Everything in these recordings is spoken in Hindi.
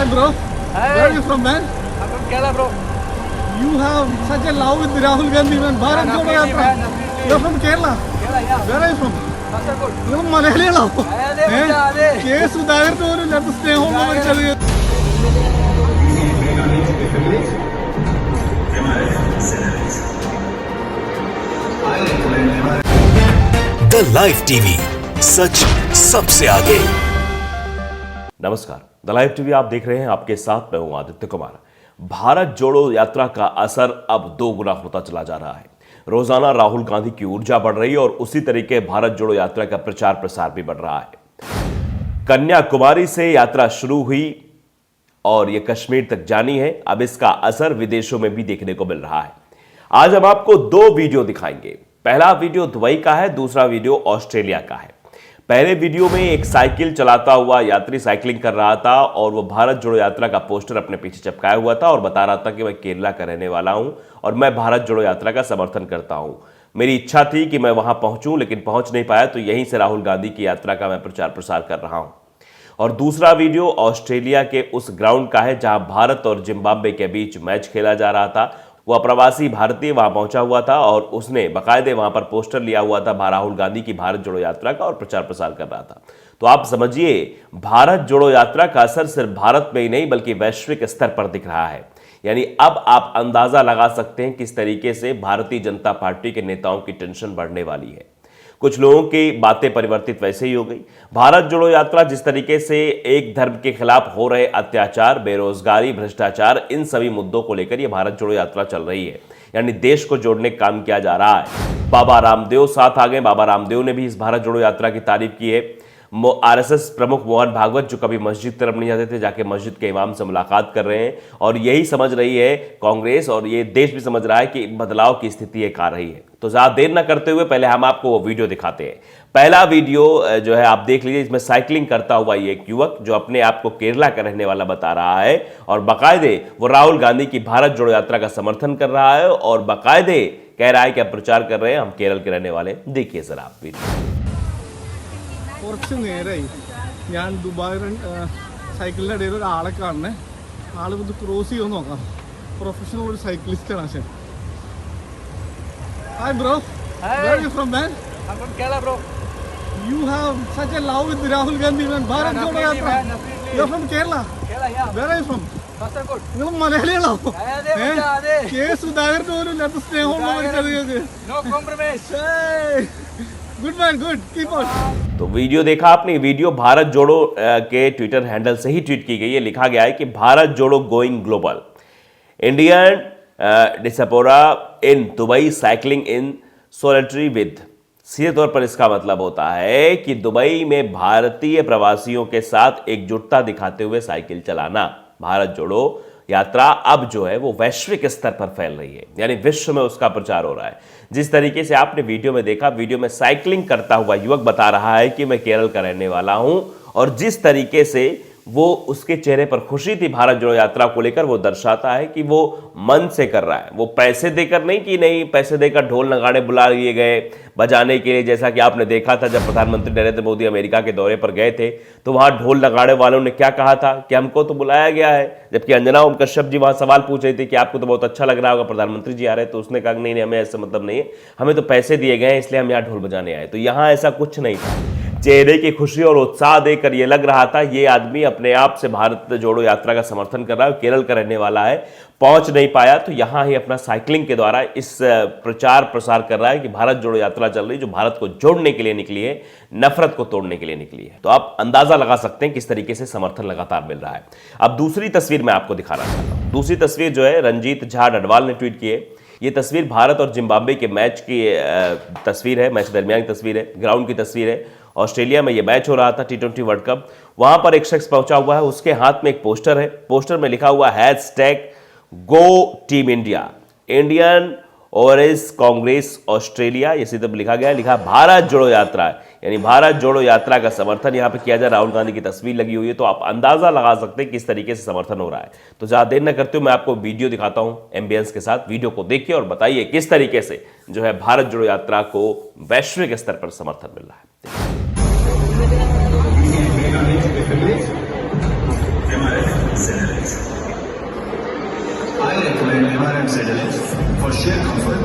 Hi bro. Hi. Where are you from, man? I'm from Kerala, bro. You have such a love with Rahul Gandhi, man. Bharat Jodo Definitely, Yatra. man, definitely. You're from Kerala. Kerala, yeah. Where are you from? Kasaragod. നിങ്ങൾ മലയാളികളോ? അതെ, അതെ. കെ സുധാകരന് പോലും ഇല്ലാത്ത സ്നേഹമുള്ള മനുഷ്യർ. द लाइव टीवी, सच सबसे आगे। नमस्कार, द लाइव टीवी आप देख रहे हैं, आपके साथ मैं हूं आदित्य कुमार। भारत जोड़ो यात्रा का असर अब 2 गुना होता चला जा रहा है। रोजाना राहुल गांधी की ऊर्जा बढ़ रही है और उसी तरीके भारत जोड़ो यात्रा का प्रचार प्रसार भी बढ़ रहा है। कन्याकुमारी से यात्रा शुरू हुई और यह कश्मीर तक जानी है। अब इसका असर विदेशों में भी देखने को मिल रहा है। आज हम आपको 2 वीडियो दिखाएंगे। पहला वीडियो दुबई का है, दूसरा वीडियो ऑस्ट्रेलिया का है। पहले वीडियो में एक साइकिल चलाता हुआ यात्री साइकिलिंग कर रहा था और वो भारत जोड़ो यात्रा का पोस्टर अपने पीछे चिपकाया हुआ था और बता रहा था कि मैं केरला का रहने वाला हूं और मैं भारत जोड़ो यात्रा का समर्थन करता हूं। मेरी इच्छा थी कि मैं वहां पहुंचूं, लेकिन पहुंच नहीं पाया, तो यहीं से राहुल गांधी की यात्रा का मैं प्रचार प्रसार कर रहा हूं। और दूसरा वीडियो ऑस्ट्रेलिया के उस ग्राउंड का है जहां भारत और जिम्बाब्वे के बीच मैच खेला जा रहा था। वो अप्रवासी भारतीय वहां पहुंचा हुआ था और उसने बाकायदे वहां पर पोस्टर लिया हुआ था राहुल गांधी की भारत जोड़ो यात्रा का और प्रचार प्रसार कर रहा था। तो आप समझिए, भारत जोड़ो यात्रा का असर सिर्फ भारत में ही नहीं बल्कि वैश्विक स्तर पर दिख रहा है। यानी अब आप अंदाजा लगा सकते हैं किस तरीके से भारतीय जनता पार्टी के नेताओं की टेंशन बढ़ने वाली है। कुछ लोगों की बातें परिवर्तित वैसे ही हो गई। भारत जोड़ो यात्रा जिस तरीके से एक धर्म के खिलाफ हो रहे अत्याचार, बेरोजगारी, भ्रष्टाचार, इन सभी मुद्दों को लेकर यह भारत जोड़ो यात्रा चल रही है। यानी देश को जोड़ने का काम किया जा रहा है। बाबा रामदेव साथ आ गए। बाबा रामदेव ने भी इस भारत जोड़ो यात्रा की तारीफ की है। आरएसएस प्रमुख मोहन भागवत, जो कभी मस्जिद तरफ नहीं जाते थे, जाके मस्जिद के इमाम से मुलाकात कर रहे हैं और यही समझ रही है कांग्रेस और ये देश भी समझ रहा है कि बदलाव की स्थिति एक आ रही है। तो ज्यादा देर न करते हुए पहले हम आपको वो वीडियो दिखाते हैं। पहला वीडियो जो है आप देख लीजिए। इसमें साइकिलिंग करता हुआ ये एक युवक जो अपने आप को केरला का रहने वाला बता रहा है और बाकायदे वो राहुल गांधी की भारत जोड़ो यात्रा का समर्थन कर रहा है और बाकायदे कह रहा है कि आप प्रचार कर रहे हैं, हम केरल के रहने वाले। देखिए सर आप वीडियो। കുറച്ച് നേരമായി ഞാൻ ദുബായ് സൈക്കിളിൻ്റെ ഇടയിൽ ഒരാളെ കാണണേ. ആൾ ഇത് ക്രോസ് ചെയ്യുമെന്ന് നോക്കാം. പ്രൊഫഷണൽ ഒരു സൈക്ലിസ്റ്റാണ് പക്ഷേ. Hi bro. Hi. Where are you from, man? I'm from Kerala, bro. You have such a love with Rahul Gandhi, man. Bharat Jodo Definitely, Yatra. man, definitely. You're from Kerala. Kerala, yeah. Where are you from? Kasaragod. നിങ്ങൾ മലയാളികളോ? അതെ, അതെ. കെ സുധാകരന് പോലും ഇല്ലാത്ത സ്നേഹമുള്ള മനുഷ്യർ നിങ്ങൾക്ക്. No compromise. Good man, good. Keep on. तो वीडियो देखा आपने। वीडियो भारत जोड़ो के ट्विटर हैंडल से ही ट्वीट की गई है। लिखा गया है कि Bharat Jodo going global, Indian diaspora in Dubai cycling in solidarity with. सीधे तौर पर इसका मतलब होता है कि दुबई में भारतीय प्रवासियों के साथ एकजुटता दिखाते हुए साइकिल चलाना। भारत जोड़ो यात्रा अब जो है वो वैश्विक स्तर पर फैल रही है, यानी विश्व में उसका प्रचार हो रहा है। जिस तरीके से आपने वीडियो में देखा, वीडियो में साइकिलिंग करता हुआ युवक बता रहा है कि मैं केरल का रहने वाला हूं और जिस तरीके से वो उसके चेहरे पर खुशी थी भारत जोड़ो यात्रा को लेकर, वो दर्शाता है कि वो मन से कर रहा है। वो पैसे देकर नहीं, कि नहीं पैसे देकर ढोल नगाड़े बुला लिए गए बजाने के लिए, जैसा कि आपने देखा था जब प्रधानमंत्री नरेंद्र मोदी अमेरिका के दौरे पर गए थे तो वहां ढोल नगाड़े वालों ने क्या कहा था कि हमको तो बुलाया गया है। जबकि अंजना ओम कश्यप जी वहां सवाल पूछ रही थी कि आपको तो बहुत अच्छा लग रहा होगा, प्रधानमंत्री जी आ रहे, तो उसने कहा नहीं नहीं, हमें ऐसा मतलब नहीं है, हमें तो पैसे दिए गए हैं इसलिए हम यहाँ ढोल बजाने आए। तो यहाँ ऐसा कुछ नहीं था। चेहरे की खुशी और उत्साह देखकर यह लग रहा था ये आदमी अपने आप से भारत जोड़ो यात्रा का समर्थन कर रहा है, केरल का रहने वाला है, पहुंच नहीं पाया तो यहां ही अपना साइकिलिंग के द्वारा इस प्रचार प्रसार कर रहा है कि भारत जोड़ो यात्रा चल रही, जो भारत को जोड़ने के लिए निकली है, नफरत को तोड़ने के लिए निकली है। तो आप अंदाजा लगा सकते हैं किस तरीके से समर्थन लगातार मिल रहा है। अब दूसरी तस्वीर मैं आपको दिखाना चाहता हूं। दूसरी तस्वीर जो है रंजीत झा डडवाल ने ट्वीट की है। ये तस्वीर भारत और जिम्बाब्वे के मैच की तस्वीर है, मैच दरमियान की तस्वीर है, ग्राउंड की तस्वीर है। ऑस्ट्रेलिया में यह मैच हो रहा था, T20 वर्ल्ड कप। वहां पर एक शख्स पहुंचा हुआ है, उसके हाथ में एक पोस्टर है। पोस्टर में लिखा हुआ है #go team India, Indian overseas Congress Australia. ये सीधे लिखा गया है, लिखा भारत जोड़ो यात्रा, यानी भारत जोड़ो यात्रा का समर्थन यहाँ पे किया जा रहा है। राहुल गांधी की तस्वीर लगी हुई है, तो आप अंदाजा लगा सकते हैं किस तरीके से समर्थन हो रहा है। तो ज्यादा देर न करते हुए मैं आपको वीडियो दिखाता हूं एम्बियंस के साथ। वीडियो को देखिए और बताइए किस तरीके से जो है भारत जोड़ो यात्रा को वैश्विक स्तर पर समर्थन मिल रहा है। for shared comfort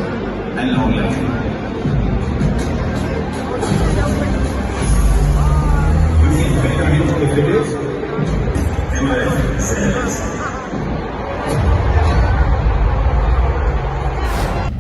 and long life. You feel better if it is? Am I right?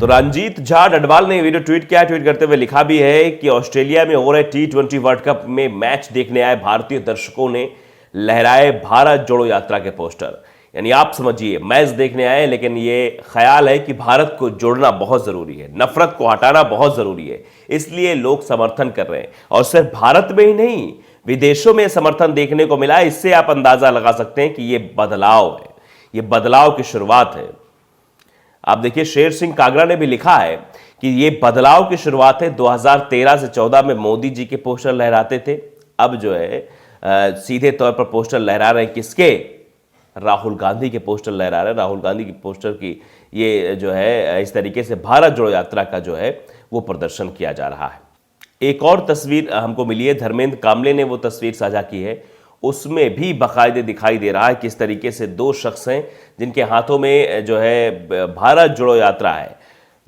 तो रंजीत झा डडवाल ने वीडियो ट्वीट किया। ट्वीट करते हुए लिखा भी है कि ऑस्ट्रेलिया में हो रहे T20 वर्ल्ड कप में मैच देखने आए भारतीय दर्शकों ने लहराए भारत जोड़ो यात्रा के पोस्टर। यानी आप समझिए, मैच देखने आए लेकिन ये ख्याल है कि भारत को जोड़ना बहुत जरूरी है, नफरत को हटाना बहुत जरूरी है, इसलिए लोग समर्थन कर रहे हैं। और सिर्फ भारत में ही नहीं, विदेशों में समर्थन देखने को मिला। इससे आप अंदाजा लगा सकते हैं कि ये बदलाव है, ये बदलाव की शुरुआत है। आप देखिए, शेर सिंह कागरा ने भी लिखा है कि ये बदलाव की शुरुआत है। 2013 से 14 में मोदी जी के पोस्टर लहराते थे, अब जो है सीधे तौर पर पोस्टर लहरा रहे हैं किसके? राहुल गांधी के पोस्टर लहरा रहे हैं। राहुल गांधी के पोस्टर की ये जो है इस तरीके से भारत जोड़ो यात्रा का जो है वो प्रदर्शन किया जा रहा है। एक और तस्वीर हमको मिली है, धर्मेंद्र कामले ने वो तस्वीर साझा की है, उसमें भी बाकायदे दिखाई दे रहा है किस तरीके से दो शख्स हैं जिनके हाथों में जो है भारत जोड़ो यात्रा है।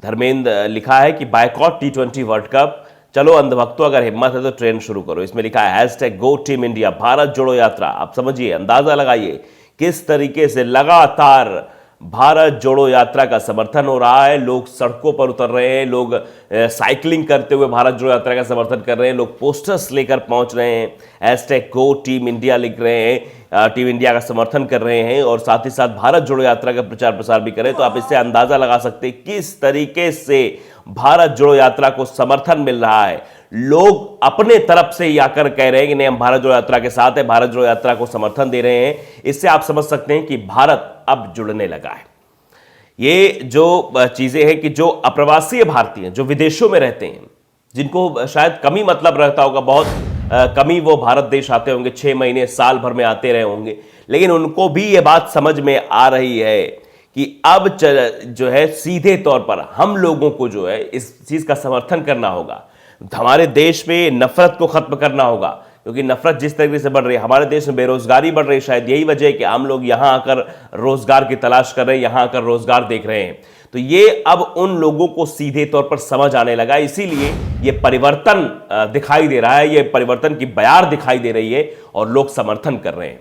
धर्मेंद्र लिखा है कि बायकॉट T20 वर्ल्ड कप, चलो अंधभक्तों अगर हिम्मत है तो ट्रेंड शुरू करो। इसमें लिखा है #GoTeamIndia भारत जोड़ो यात्रा। आप समझिए, अंदाजा लगाइए किस तरीके से लगातार भारत जोड़ो यात्रा का समर्थन हो रहा है। लोग सड़कों पर उतर रहे हैं, लोग साइकिलिंग करते हुए भारत जोड़ो यात्रा का समर्थन कर रहे हैं, लोग पोस्टर्स लेकर पहुंच रहे हैं, #GoTeamIndia लिख रहे हैं, टीम इंडिया का समर्थन कर रहे हैं और साथ ही साथ भारत जोड़ो यात्रा का प्रचार प्रसार भी करें। तो आप इससे अंदाजा लगा सकते हैं किस तरीके से भारत जोड़ो यात्रा को समर्थन मिल रहा है। लोग अपने तरफ से ही आकर कह रहे हैं कि नहीं, हम भारत जोड़ो यात्रा के साथ हैं, भारत जोड़ो यात्रा को समर्थन दे रहे हैं। इससे आप समझ सकते हैं कि भारत अब जुड़ने लगा है। ये जो चीजें हैं कि जो अप्रवासी भारतीय जो विदेशों में रहते हैं, जिनको शायद कम ही मतलब रहता होगा, बहुत कम ही वो भारत देश आते होंगे, 6 महीने साल भर में आते रहे होंगे, लेकिन उनको भी ये बात समझ में आ रही है कि अब जो है सीधे तौर पर हम लोगों को जो है इस चीज का समर्थन करना होगा। हमारे देश में नफरत को खत्म करना होगा, क्योंकि नफरत जिस तरीके से बढ़ रही है, हमारे देश में बेरोजगारी बढ़ रही है, शायद यही वजह है कि हम लोग यहां आकर रोजगार की तलाश कर रहे हैं, यहां आकर रोजगार देख रहे हैं। तो ये अब उन लोगों को सीधे तौर पर समझ आने लगा, इसीलिए ये परिवर्तन दिखाई दे रहा है, ये परिवर्तन की बयार दिखाई दे रही है और लोग समर्थन कर रहे हैं।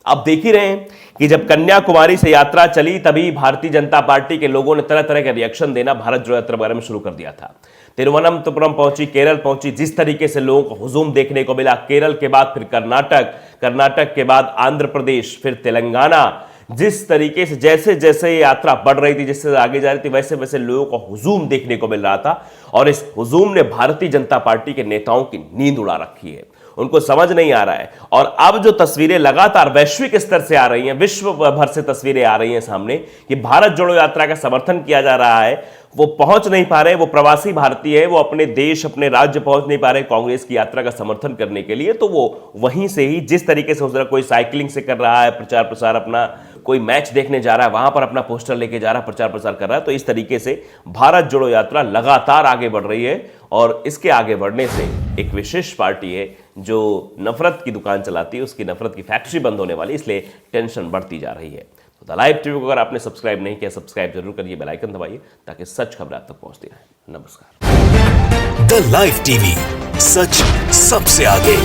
अब देख ही रहे हैं कि जब कन्याकुमारी से यात्रा चली तभी भारतीय जनता पार्टी के लोगों ने तरह तरह का रिएक्शन देना भारत जोड़ो यात्रा बारे में शुरू कर दिया था। तिरुवनंतपुरम पहुंची, केरल पहुंची, जिस तरीके से लोगों को हुजूम देखने को मिला, केरल के बाद फिर कर्नाटक, कर्नाटक के बाद आंध्र प्रदेश, फिर तेलंगाना, जिस तरीके से जैसे जैसे ये यात्रा बढ़ रही थी, जिससे आगे जा रही थी, वैसे वैसे लोगों को हुजूम देखने को मिल रहा था। और इस हुजूम ने भारतीय जनता पार्टी के नेताओं की नींद उड़ा रखी है, उनको समझ नहीं आ रहा है। और अब जो तस्वीरें लगातार वैश्विक स्तर से आ रही हैं, विश्व भर से तस्वीरें आ रही हैं सामने कि भारत जोड़ो यात्रा का समर्थन किया जा रहा है, वो पहुंच नहीं पा रहे, वो प्रवासी भारतीय है, वो अपने देश अपने राज्य पहुंच नहीं पा रहे कांग्रेस की यात्रा का समर्थन करने के लिए। तो वो वहीं से ही जिस तरीके से उसका कोई साइकिलिंग से कर रहा है प्रचार प्रसार, अपना कोई मैच देखने जा रहा है वहां पर अपना पोस्टर लेके जा रहा है, प्रचार प्रसार कर रहा है। तो इस तरीके से भारत जोड़ो यात्रा लगातार आगे बढ़ रही है और इसके आगे बढ़ने से एक विशेष पार्टी है जो नफरत की दुकान चलाती है, उसकी नफरत की फैक्ट्री बंद होने वाली, इसलिए टेंशन बढ़ती जा रही है। तो द लाइव टीवी को अगर आपने सब्सक्राइब नहीं किया, सब्सक्राइब जरूर करिए, बेल आइकन दबाइए ताकि सच खबर आप तक पहुंचती रहे। नमस्कार। द लाइव टीवी, सच सबसे आगे।